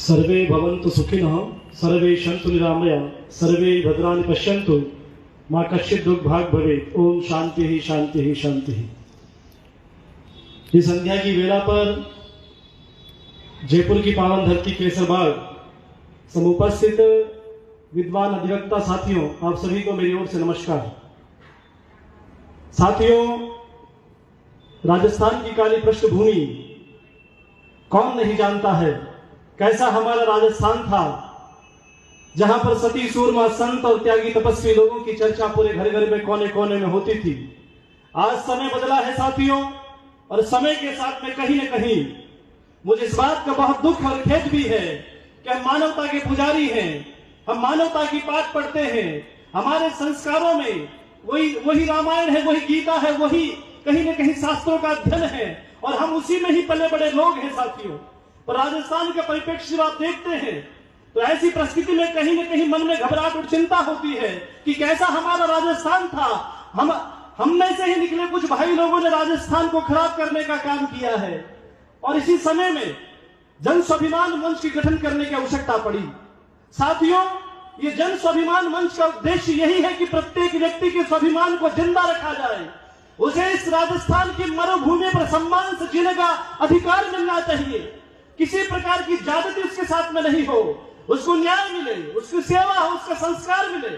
सर्वे भवन्तु सुखिनः, सर्वे सन्तु निरामया, सर्वे भद्राणि पश्यन्तु, मां कश्चित् दुर्भाग् भवेत्। ओम शांति ही शांति ही शांति ही। इस संध्या की वेला पर जयपुर की पावन धरती केसरबाग समुपस्थित विद्वान अधिवक्ता साथियों, आप सभी को मेरी ओर से नमस्कार। साथियों, राजस्थान की काली पृष्ठभूमि कौन नहीं जानता है। कैसा हमारा राजस्थान था जहां पर सती सूरमा संत और त्यागी तपस्वी लोगों की चर्चा पूरे घर घर में कोने कोने में होती थी। आज समय बदला है साथियों, और समय के साथ में कहीं न कहीं मुझे इस बात का बहुत दुख और खेद भी है कि हम मानवता के पुजारी हैं, हम मानवता की पाठ पढ़ते हैं, हमारे संस्कारों में वही रामायण है, वही गीता है, वही कहीं न कहीं शास्त्रों का अध्ययन है, और हम उसी में ही पले बड़े लोग हैं साथियों। पर राजस्थान का परिप्रेक्ष्य जब आप देखते हैं तो ऐसी परिस्थिति में कहीं न कहीं मन में घबराहट और चिंता होती है कि कैसा हमारा राजस्थान था। हम में से ही निकले कुछ भाई लोगों ने राजस्थान को खराब करने का काम किया है, और इसी समय में जन स्वाभिमान मंच की गठन करने की आवश्यकता पड़ी। साथियों, ये जन स्वाभिमान मंच का उद्देश्य यही है कि प्रत्येक व्यक्ति के स्वाभिमान को जिंदा रखा जाए, उसे इस राजस्थान की मरुभूमि पर सम्मान से जीने का अधिकार मिलना चाहिए। किसी प्रकार की ज्यादती उसके साथ में नहीं हो, उसको न्याय मिले, उसकी सेवा हो, उसका संस्कार मिले।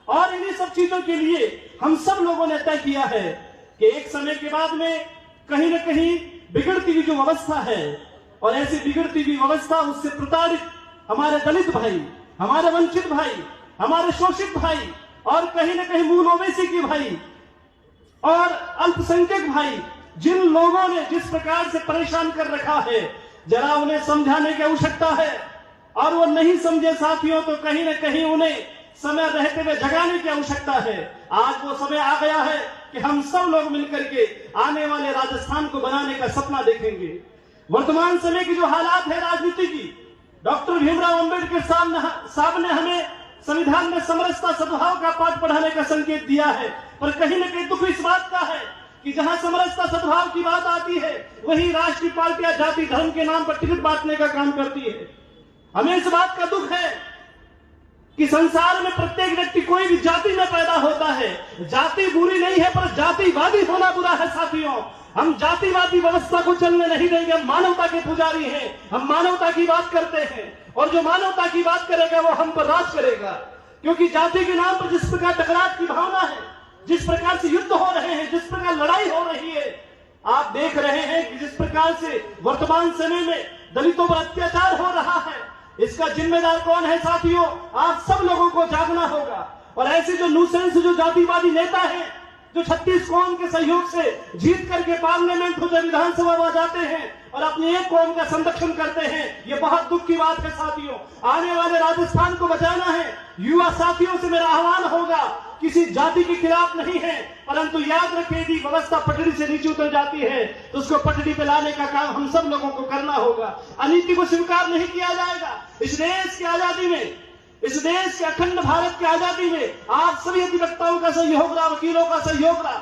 और इन्हीं सब चीजों के लिए हम सब लोगों ने तय किया है कि एक समय के बाद में कहीं न कहीं बिगड़ती हुई जो व्यवस्था है, और ऐसी बिगड़ती हुई व्यवस्था, उससे प्रताड़ित हमारे दलित भाई, हमारे वंचित भाई, हमारे शोषित भाई, और कहीं न कहीं मूल ओबीसी के भाई और अल्पसंख्यक भाई, जिन लोगों ने जिस प्रकार से परेशान कर रखा है, जरा उन्हें समझाने की आवश्यकता है। और वो नहीं समझे साथियों तो कहीं न कहीं उन्हें समय रहते हुए जगाने की आवश्यकता है। आज वो समय आ गया है कि हम सब लोग मिलकर के आने वाले राजस्थान को बनाने का सपना देखेंगे। वर्तमान समय की जो हालात है राजनीति की, डॉक्टर भीमराव अंबेडकर साहब ने हमें संविधान में समरसता सद्भाव का पाठ पढ़ाने का संकेत दिया है, पर कहीं न कहीं दुख इस बात का है कि जहां समरसता सद्भाव की बात आती है, वही राष्ट्रीय पार्टियां जाति धर्म के नाम पर टिकट बांटने का काम करती है। हमें इस बात का दुख है कि संसार में प्रत्येक व्यक्ति कोई भी जाति में पैदा होता है। जाति बुरी नहीं है, पर जातिवादी होना बुरा है साथियों। हम जातिवादी व्यवस्था को चलने नहीं देंगे। हम मानवता के पुजारी हैं, हम मानवता की बात करते हैं, और जो मानवता की बात करेगा वो हम पर राज करेगा। क्योंकि जाति के नाम पर जिस प्रकार टकराव की भावना है, जिस प्रकार से युद्ध हो रहे हैं, जिस प्रकार लड़ाई हो रही है, आप देख रहे हैं कि जिस प्रकार से वर्तमान समय में दलितों पर अत्याचार हो रहा है, इसका जिम्मेदार कौन है साथियों? आप सब लोगों को जागना होगा। और ऐसे जो न्यूसेंस, जो जातिवादी नेता हैं, जो 36 कौम के सहयोग से जीत करके पार्लियामेंट हो जाए, विधानसभा में जाते हैं और अपनी एक कौम का संरक्षण करते हैं, ये बहुत दुख की बात है साथियों। आने वाले राजस्थान को बचाना है। युवा साथियों से मेरा आह्वान होगा, किसी जाति के खिलाफ नहीं है, परंतु याद रखें यदि व्यवस्था पटरी से नीचे उतर जाती है तो उसको पटरी पे लाने का काम हम सब लोगों को करना होगा। अनीति को स्वीकार नहीं किया जाएगा। इस देश की आजादी में, इस देश के अखंड भारत की आजादी में आप सभी अधिवक्ताओं का सहयोग रहा, वकीलों का सहयोग रहा।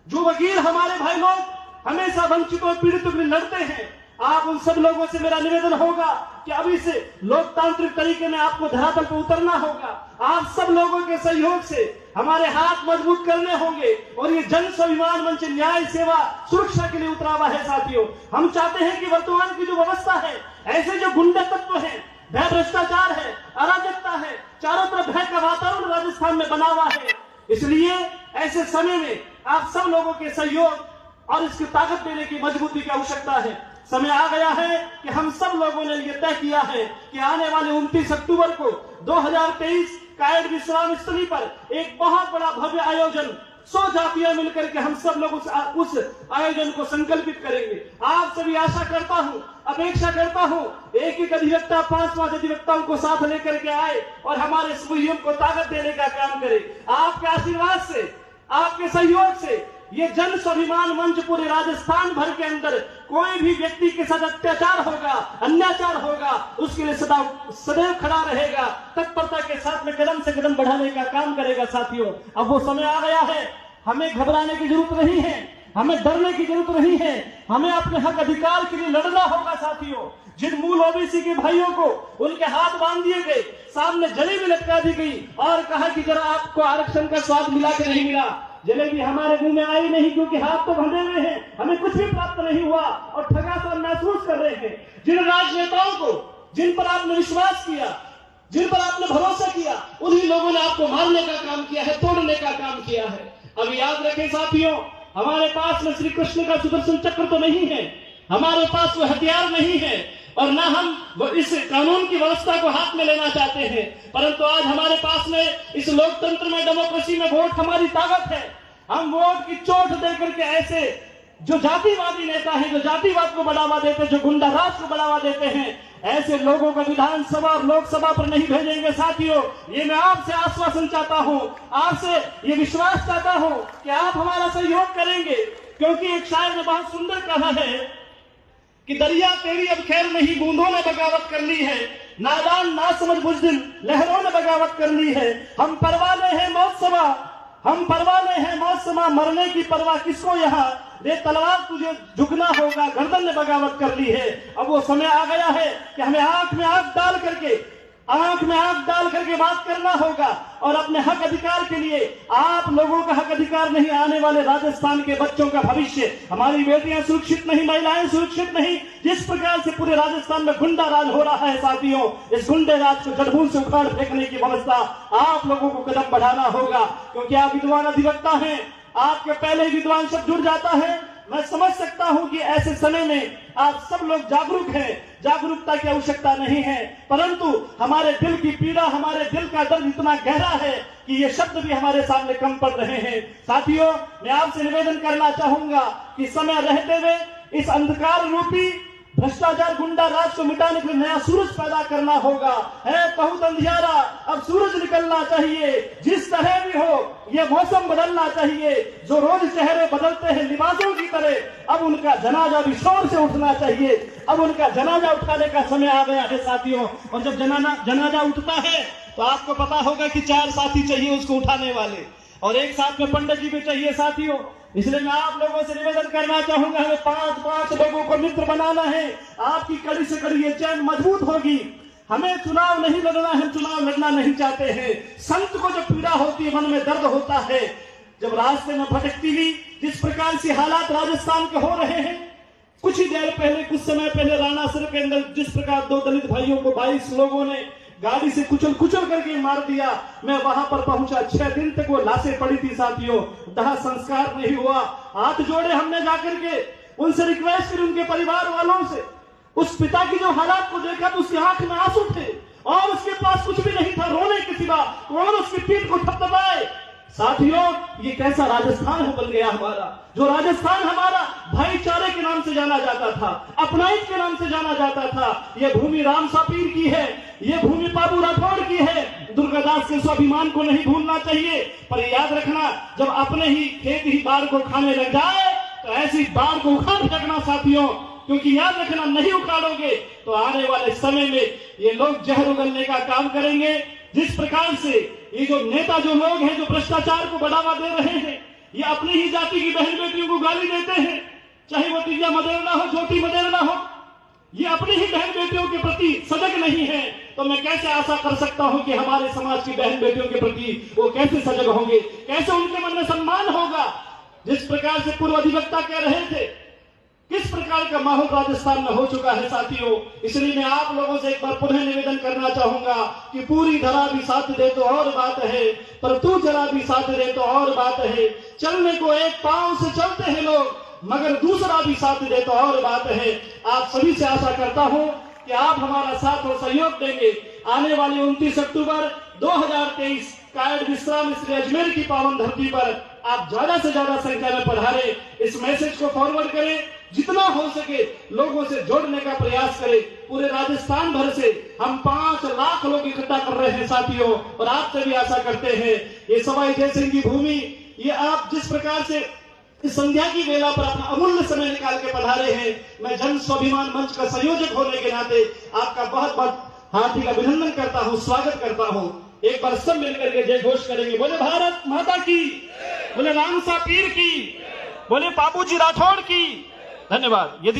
जो वकील हमारे भाई लोग हमेशा वंचितों और पीड़ितों के लिए लड़ते हैं, आप उन सब लोगों से मेरा निवेदन होगा कि अभी से लोकतांत्रिक तरीके में आपको धरातल पर उतरना होगा। आप सब लोगों के सहयोग से हमारे हाथ मजबूत करने होंगे, और ये जन स्वाभिमान मंच न्याय सेवा सुरक्षा के लिए उतरा हुआ है साथियों। हम चाहते हैं कि वर्तमान की जो व्यवस्था है, ऐसे जो गुंडा तत्व है, भय भ्रष्टाचार है, अराजकता है, चारों तरफ भय का वातावरण राजस्थान में बना हुआ है। इसलिए ऐसे समय में आप सब लोगों के सहयोग और इसकी ताकत देने की मजबूती की आवश्यकता है। समय आ गया है कि हम सब लोगों ने ये तय किया है कि आने वाले 29 अक्टूबर को 2023 कायड़ विश्राम स्थली पर एक बहुत बड़ा भव्य आयोजन 100 जातियां मिलकर के हम सब लोग उस आयोजन को संकल्पित करेंगे। आप सभी आशा करता हूं, अपेक्षा करता हूं, एक अधिवक्ता 5 अधिवक्ताओं को साथ लेकर के आए और हमारे इस मुहिम को ताकत देने का काम करे। आपके आशीर्वाद से, आपके सहयोग से ये जन स्वाभिमान मंच पूरे राजस्थान भर के अंदर कोई भी व्यक्ति के साथ अत्याचार होगा, अन्याचार होगा, उसके लिए सदैव खड़ा रहेगा, तत्परता के साथ में कदम से कदम बढ़ाने का काम करेगा साथियों। अब वो समय आ गया है, हमें घबराने की जरूरत नहीं है। हमें डरने की जरूरत नहीं है। हमें अपने हक अधिकार के लिए लड़ना होगा साथियों। जिन मूल ओबीसी के भाइयों को उनके हाथ बांध दिए गए, सामने जलेबी लटका दी गई और कहा कि जरा आपको आरक्षण का स्वाद मिला के नहीं मिला। जलेबी हमारे मुंह में आई नहीं क्योंकि हाथ तो बंधे हुए हैं, हमें कुछ भी प्राप्त नहीं हुआ और ठगा सा महसूस कर रहे हैं। जिन राजनेताओं को, जिन पर आपने विश्वास किया, जिन पर आपने भरोसा किया, उन्हीं लोगों ने आपको मारने का काम किया है, तोड़ने का काम किया है। अब याद रखें साथियों, हमारे पास में श्री कृष्ण का सुदर्शन चक्र तो नहीं है, हमारे पास वो हथियार नहीं है और ना हम इस कानून की व्यवस्था को हाथ में लेना चाहते हैं, परंतु आज हमारे पास में इस लोकतंत्र में, डेमोक्रेसी में वोट हमारी ताकत है। हम वोट की चोट देकर के ऐसे जो जातिवादी नेता हैं, जो जातिवाद को बढ़ावा देते हैं, जो गुंडा राज को बढ़ावा देते हैं, ऐसे लोगों को विधानसभा और लोकसभा पर नहीं भेजेंगे साथियों। ये मैं आपसे आश्वासन चाहता हूं, आपसे ये विश्वास चाहता हूं कि आप हमारा सहयोग करेंगे, क्योंकि एक शायर ने बहुत सुंदर कहा है कि दरिया तेरी अब खैर नहीं, बूंदों ने बगावत कर ली है, नादान ना समझ बुज़दिल लहरों ने बगावत कर ली है। हम परवाने हैं मौत समा, हम परवाने हैं मौत समा, मरने की परवाह किसको यहाँ, रे तलवार तुझे झुकना होगा, गर्दन ने बगावत कर ली है। अब वो समय आ गया है कि हमें आंख में आंख डाल करके बात करना होगा और अपने हक अधिकार के लिए, आप लोगों का हक अधिकार नहीं, आने वाले राजस्थान के बच्चों का भविष्य, हमारी बेटियां सुरक्षित नहीं, महिलाएं सुरक्षित नहीं। जिस प्रकार से पूरे राजस्थान में गुंडा राज हो रहा है साथियों, इस गुंडे राज को जड़मूल से उखाड़ फेंकने की व्यवस्था आप लोगों को कदम बढ़ाना होगा, क्योंकि आप विद्वान अधिवक्ता हैं, आपके पहले ही विद्वान शब्द जुड़ जाता है। मैं समझ सकता हूं कि ऐसे समय में आप सब लोग जागरूक हैं, जागरूकता की आवश्यकता नहीं है, परंतु हमारे दिल की पीड़ा, हमारे दिल का दर्द इतना गहरा है कि ये शब्द भी हमारे सामने कम पड़ रहे हैं। साथियों, मैं आपसे निवेदन करना चाहूंगा कि समय रहते हुए इस अंधकार रूपी भ्रष्टाचार गुंडा राज को मिटाने के लिए नया सूरज पैदा करना होगा। है बहुत अंधियारा, अब सूरज निकलना चाहिए। जिस तरह भी हो ये मौसम बदलना चाहिए। जो रोज चेहरे बदलते हैं लिबासों की तरह, अब उनका जनाजा भी शोर से उठना चाहिए। अब उनका जनाजा उठाने का समय आ गया है साथियों। और जब जनाजा उठता है तो आपको पता होगा कि 4 साथी चाहिए उसको उठाने वाले, और एक साथ में पंडित जी भी चाहिए साथियों। इसलिए मैं आप लोगों से निवेदन करना चाहूंगा, हमें 5 लोगों को मित्र बनाना है। आपकी कड़ी से कड़ी ये चैन मजबूत होगी। हमें चुनाव नहीं लड़ना है, हम चुनाव लड़ना नहीं चाहते हैं। संत को जब पीड़ा होती है, मन में दर्द होता है, जब रास्ते में भटकती हुई जिस प्रकार से हालात राजस्थान के हो रहे हैं, कुछ ही देर पहले, कुछ समय पहले राणासर के अंदर जिस प्रकार 2 दलित भाइयों को 22 लोगों ने गाड़ी से कुचल करके मार दिया, मैं वहां पर पहुंचा। 6 दिन तक वो लाशें पड़ी थी साथियों, दाह संस्कार नहीं हुआ। हाथ जोड़े हमने जाकर के, उनसे रिक्वेस्ट करी, उनके परिवार वालों से। उस पिता की जो हालात को देखा तो उसकी आंख में आंसू थे और उसके पास कुछ भी नहीं था रोने के सिवा, कौन उसकी पीठ को थपथपाए। साथियों, ये कैसा राजस्थान बन गया हमारा, जो राजस्थान हमारा भाईचारे के नाम से जाना जाता था, अपनाइत के नाम से जाना जाता था। ये भूमि राम सापीर की है, ये भूमि बाबू राठौड़ की है। दुर्गादास के स्वाभिमान को नहीं भूलना चाहिए, पर याद रखना, जब अपने ही खेत ही बाढ़ को खाने लग जाए तो ऐसी बाढ़ को उखाड़ फेंकना साथियों, क्योंकि याद रखना, नहीं उखाड़ोगे तो आने वाले समय में ये लोग जहर उगलने का काम करेंगे। जिस प्रकार से ये जो नेता, जो लोग हैं, जो भ्रष्टाचार को बढ़ावा दे रहे हैं, ये अपनी ही जाति की बहन बेटियों को गाली देते हैं, चाहे वो दिव्या मदेरणा हो, ज्योति मदेरणा हो, ये अपनी ही बहन बेटियों के प्रति सजग नहीं है। तो मैं कैसे आशा कर सकता हूं कि हमारे समाज की बहन बेटियों के प्रति वो कैसे सजग होंगे, कैसे उनके मन में सम्मान होगा। जिस प्रकार से पूर्व अधिवक्ता कह रहे थे, किस प्रकार का माहौल राजस्थान में हो चुका है साथियों। इसलिए मैं आप लोगों से एक बार पुनः निवेदन करना चाहूंगा कि पूरी धरा भी साथ दे तो और बात है, पर तू जरा भी साथ दे तो और बात है। चलने को एक पांव से चलते हैं लोग, मगर दूसरा भी साथ दे तो और बात है। आप सभी से आशा करता हूं कि आप हमारा साथ और सहयोग देंगे। आने वाली 29 अक्टूबर 2023 कायड़ विश्राम श्री अजमेर की पावन धरती पर आप ज्यादा से ज्यादा संख्या में पधारे, इस मैसेज को फॉरवर्ड करें, जितना हो सके लोगों से जोड़ने का प्रयास करें। पूरे राजस्थान भर से हम 5 लाख लोग इकट्ठा कर रहे हैं साथियों, और आपसे भी आशा करते हैं ये सवाई जय सिंह की भूमि, ये आप जिस प्रकार से इस संध्या की वेला पर अपना अमूल्य समय निकाल के पधारे हैं, मैं जन स्वाभिमान मंच का संयोजक होने के नाते आपका बहुत बहुत हार्दिक अभिनंदन करता हूं, स्वागत करता हूं। एक बार सब मिलकर के जय घोष करेंगे, बोले भारत माता की, बोले राम सापीर की, बोलिए बाबूजी राठौड़ की। धन्यवाद। यदि